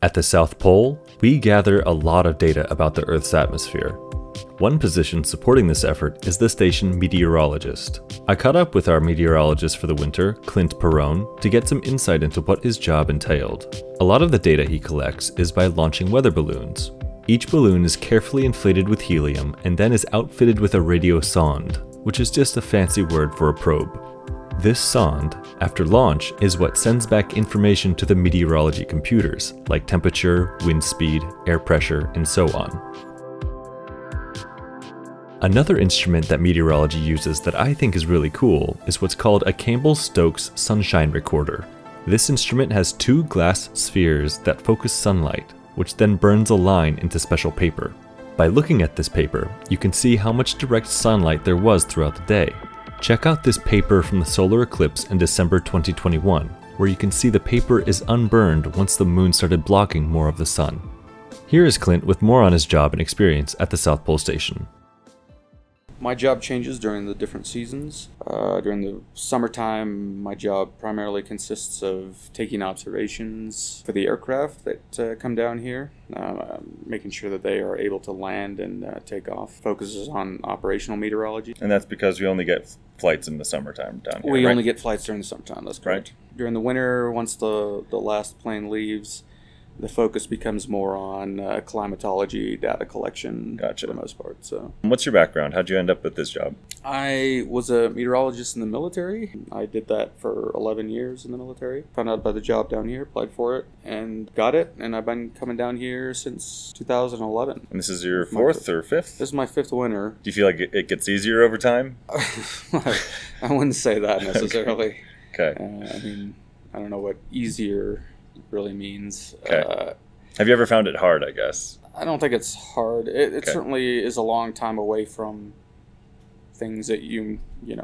At the South Pole, we gather a lot of data about the Earth's atmosphere. One position supporting this effort is the station meteorologist. I caught up with our meteorologist for the winter, Clint, to get some insight into what his job entailed. A lot of the data he collects is by launching weather balloons. Each balloon is carefully inflated with helium and then is outfitted with a radio sonde, which is just a fancy word for a probe. This sonde, after launch, is what sends back information to the meteorology computers, like temperature, wind speed, air pressure, and so on. Another instrument that meteorology uses that I think is really cool is what's called a Campbell-Stokes sunshine recorder. This instrument has two glass spheres that focus sunlight, which then burns a line into special paper. By looking at this paper, you can see how much direct sunlight there was throughout the day. Check out this paper from the solar eclipse in December 2021, where you can see the paper is unburned once the moon started blocking more of the sun. Here is Clint with more on his job and experience at the South Pole Station. My job changes during the different seasons. During the summertime, my job primarily consists of taking observations for the aircraft that come down here, making sure that they are able to land and take off. Focuses on operational meteorology. And that's because we only get flights in the summertime down here, We right? only get flights during the summertime, that's correct. Right. During the winter, once the last plane leaves, the focus becomes more on climatology, data collection, Gotcha. For the most part. So, what's your background? How'd you end up with this job? I was a meteorologist in the military. I did that for 11 years in the military. Found out about the job down here, applied for it, and got it. And I've been coming down here since 2011. And this is your fourth or fifth? This is my fifth winter. Do you feel like it gets easier over time? I wouldn't say that necessarily. Okay. I mean, I don't know what easier really means. Okay. Have you ever found it hard, I guess? I don't think it's hard. It Okay. certainly is a long time away from things that you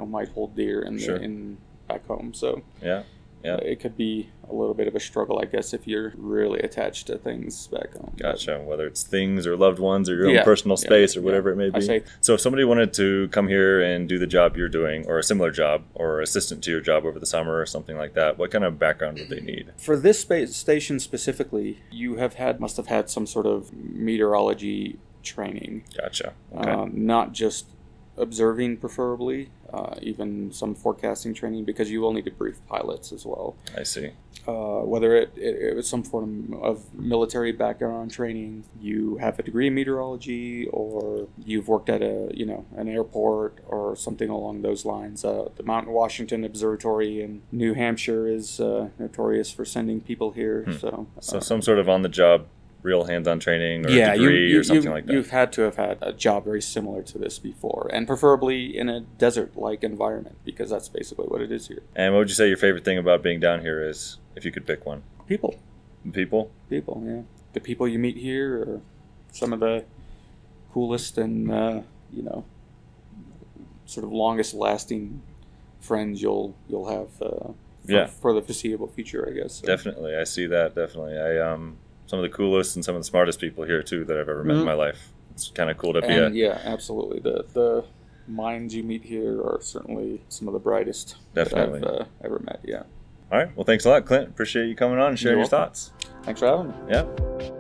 might hold dear in back home. So Yeah. it could be a little bit of a struggle, I guess, if you're really attached to things back home. Gotcha. Whether it's things or loved ones or your own personal space or whatever it may be. So if somebody wanted to come here and do the job you're doing or a similar job or assistant to your job over the summer or something like that, what kind of background would they need? For this space station specifically, you must have had some sort of meteorology training. Gotcha. Okay. Not just observing, preferably, even some forecasting training, because you will need to brief pilots as well. I see. Whether it was some form of military background training, you have a degree in meteorology, or you've worked at an airport or something along those lines. The Mount Washington Observatory in New Hampshire is notorious for sending people here. So some sort of on-the-job real hands-on training or a degree or something like that. You've had to have had a job very similar to this before, and preferably in a desert-like environment, because that's basically what it is here. And what would you say your favorite thing about being down here is, if you could pick one? People. People? People, yeah. The people you meet here are some of the coolest and, sort of longest-lasting friends you'll have for the foreseeable future, I guess. So. Definitely. I see that, definitely. Some of the coolest and some of the smartest people here too that I've ever met in my life. It's kind of cool to be at. Yeah, absolutely. The minds you meet here are certainly some of the brightest Definitely. that I've ever met. Yeah. All right. Well, thanks a lot, Clint. Appreciate you coming on and sharing your thoughts. Thanks for having me. Yeah.